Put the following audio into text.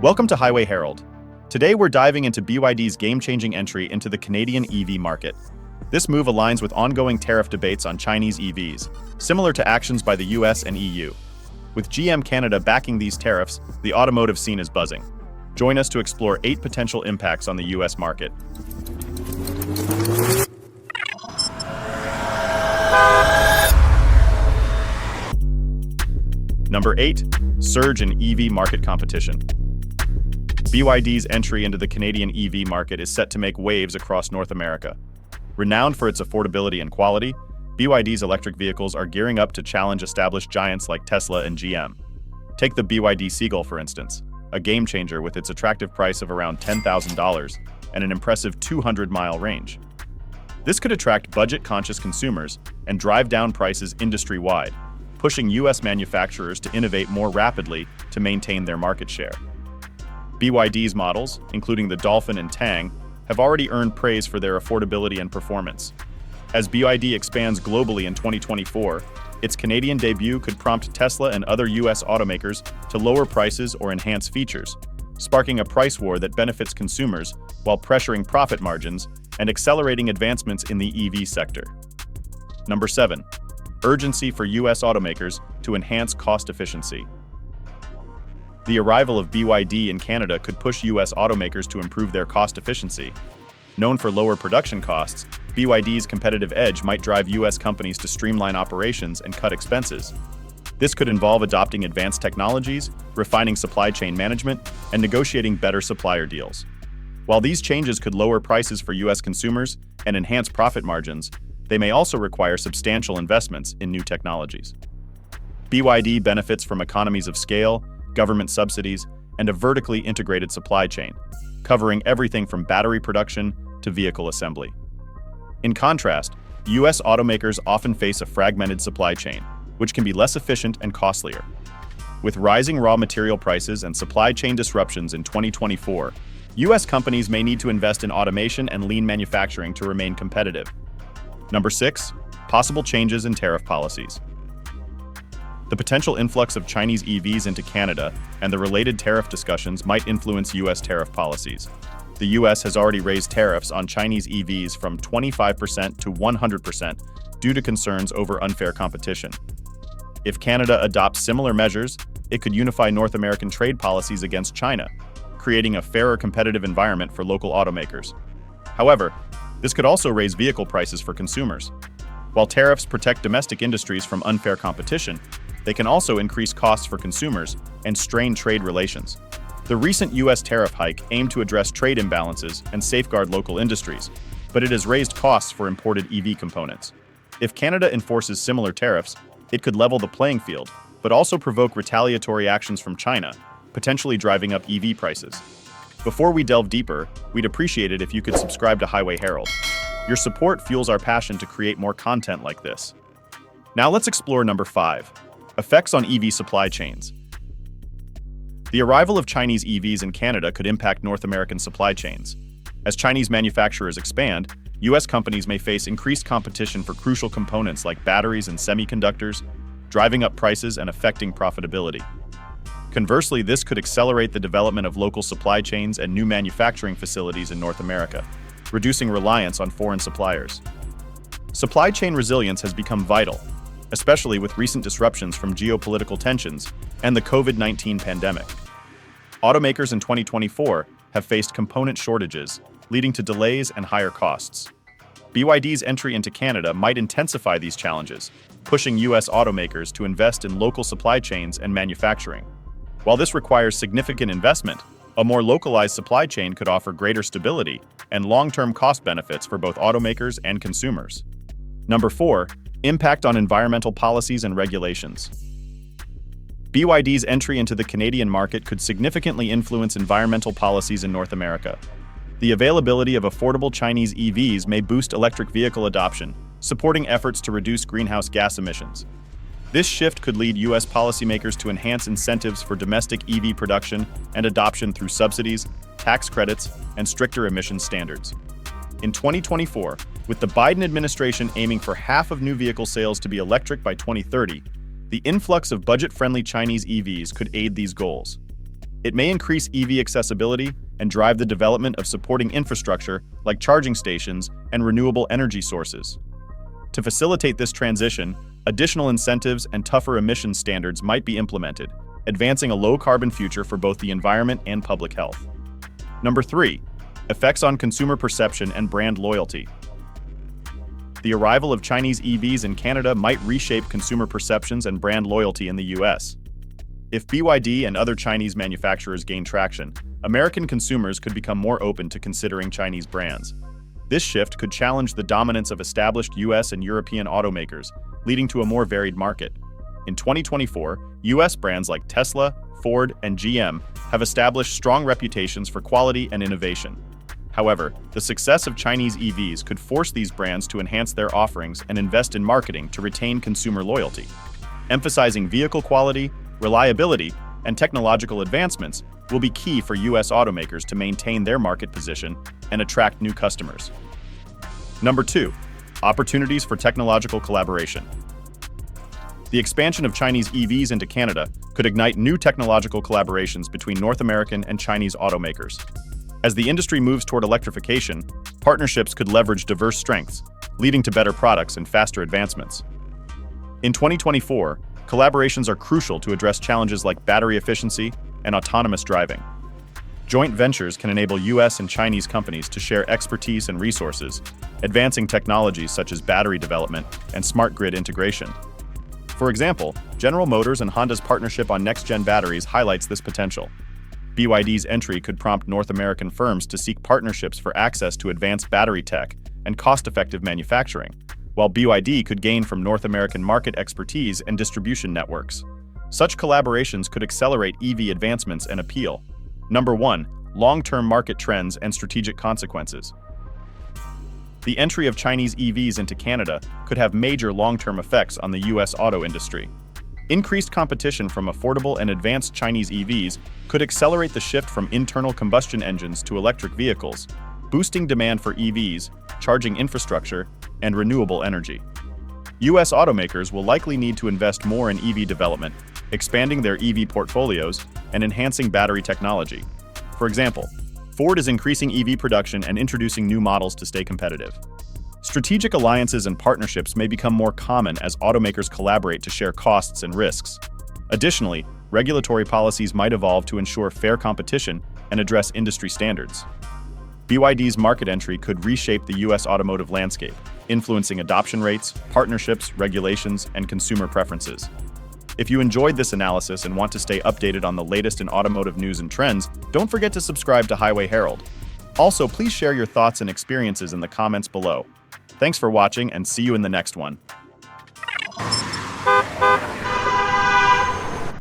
Welcome to Highway Herald. Today we're diving into BYD's game-changing entry into the Canadian EV market. This move aligns with ongoing tariff debates on Chinese EVs, similar to actions by the US and EU. With GM Canada backing these tariffs, the automotive scene is buzzing. Join us to explore 8 potential impacts on the US market. Number 8. Surge in EV market competition. BYD's entry into the Canadian EV market is set to make waves across North America. Renowned for its affordability and quality, BYD's electric vehicles are gearing up to challenge established giants like Tesla and GM. Take the BYD Seagull, for instance, a game-changer with its attractive price of around $10,000 and an impressive 200-mile range. This could attract budget-conscious consumers and drive down prices industry-wide, pushing US manufacturers to innovate more rapidly to maintain their market share. BYD's models, including the Dolphin and Tang, have already earned praise for their affordability and performance. As BYD expands globally in 2024, its Canadian debut could prompt Tesla and other US automakers to lower prices or enhance features, sparking a price war that benefits consumers while pressuring profit margins and accelerating advancements in the EV sector. Number 7. Urgency for US automakers to enhance cost efficiency. The arrival of BYD in Canada could push US automakers to improve their cost efficiency. Known for lower production costs, BYD's competitive edge might drive US companies to streamline operations and cut expenses. This could involve adopting advanced technologies, refining supply chain management, and negotiating better supplier deals. While these changes could lower prices for US consumers and enhance profit margins, they may also require substantial investments in new technologies. BYD benefits from economies of scale, government subsidies, and a vertically integrated supply chain, covering everything from battery production to vehicle assembly. In contrast, US automakers often face a fragmented supply chain, which can be less efficient and costlier. With rising raw material prices and supply chain disruptions in 2024, US companies may need to invest in automation and lean manufacturing to remain competitive. Number 6. Possible changes in tariff policies. The potential influx of Chinese EVs into Canada and the related tariff discussions might influence US tariff policies. The US has already raised tariffs on Chinese EVs from 25% to 100% due to concerns over unfair competition. If Canada adopts similar measures, it could unify North American trade policies against China, creating a fairer competitive environment for local automakers. However, this could also raise vehicle prices for consumers. While tariffs protect domestic industries from unfair competition, they can also increase costs for consumers and strain trade relations. The recent US tariff hike aimed to address trade imbalances and safeguard local industries, but it has raised costs for imported EV components. If Canada enforces similar tariffs, it could level the playing field, but also provoke retaliatory actions from China, potentially driving up EV prices. Before we delve deeper, we'd appreciate it if you could subscribe to Highway Herald. Your support fuels our passion to create more content like this. Now let's explore number 5. Effects on EV supply chains. The arrival of Chinese EVs in Canada could impact North American supply chains. As Chinese manufacturers expand, US companies may face increased competition for crucial components like batteries and semiconductors, driving up prices and affecting profitability. Conversely, this could accelerate the development of local supply chains and new manufacturing facilities in North America, reducing reliance on foreign suppliers. Supply chain resilience has become vital, especially with recent disruptions from geopolitical tensions and the COVID-19 pandemic. Automakers in 2024 have faced component shortages, leading to delays and higher costs. BYD's entry into Canada might intensify these challenges, pushing US automakers to invest in local supply chains and manufacturing. While this requires significant investment, a more localized supply chain could offer greater stability and long-term cost benefits for both automakers and consumers. Number 4. Impact on environmental policies and regulations. BYD's entry into the Canadian market could significantly influence environmental policies in North America. The availability of affordable Chinese EVs may boost electric vehicle adoption, supporting efforts to reduce greenhouse gas emissions. This shift could lead US policymakers to enhance incentives for domestic EV production and adoption through subsidies, tax credits, and stricter emissions standards. In 2024, with the Biden administration aiming for half of new vehicle sales to be electric by 2030, the influx of budget-friendly Chinese EVs could aid these goals. It may increase EV accessibility and drive the development of supporting infrastructure like charging stations and renewable energy sources. To facilitate this transition, additional incentives and tougher emissions standards might be implemented, advancing a low-carbon future for both the environment and public health. Number 3. Effects on consumer perception and brand loyalty. The arrival of Chinese EVs in Canada might reshape consumer perceptions and brand loyalty in the US. If BYD and other Chinese manufacturers gain traction, American consumers could become more open to considering Chinese brands. This shift could challenge the dominance of established US and European automakers, leading to a more varied market. In 2024, US brands like Tesla, Ford, and GM have established strong reputations for quality and innovation. However, the success of Chinese EVs could force these brands to enhance their offerings and invest in marketing to retain consumer loyalty. Emphasizing vehicle quality, reliability, and technological advancements will be key for US automakers to maintain their market position and attract new customers. Number 2. Opportunities for technological collaboration. The expansion of Chinese EVs into Canada could ignite new technological collaborations between North American and Chinese automakers. As the industry moves toward electrification, partnerships could leverage diverse strengths, leading to better products and faster advancements. In 2024, collaborations are crucial to address challenges like battery efficiency and autonomous driving. Joint ventures can enable US and Chinese companies to share expertise and resources, advancing technologies such as battery development and smart grid integration. For example, General Motors and Honda's partnership on next-gen batteries highlights this potential. BYD's entry could prompt North American firms to seek partnerships for access to advanced battery tech and cost-effective manufacturing, while BYD could gain from North American market expertise and distribution networks. Such collaborations could accelerate EV advancements and appeal. Number 1. Long-term market trends and strategic consequences. The entry of Chinese EVs into Canada could have major long-term effects on the US auto industry. Increased competition from affordable and advanced Chinese EVs could accelerate the shift from internal combustion engines to electric vehicles, boosting demand for EVs, charging infrastructure, and renewable energy. US automakers will likely need to invest more in EV development, expanding their EV portfolios and enhancing battery technology. For example, Ford is increasing EV production and introducing new models to stay competitive. Strategic alliances and partnerships may become more common as automakers collaborate to share costs and risks. Additionally, regulatory policies might evolve to ensure fair competition and address industry standards. BYD's market entry could reshape the US automotive landscape, influencing adoption rates, partnerships, regulations, and consumer preferences. If you enjoyed this analysis and want to stay updated on the latest in automotive news and trends, don't forget to subscribe to Highway Herald. Also, please share your thoughts and experiences in the comments below. Thanks for watching and see you in the next one.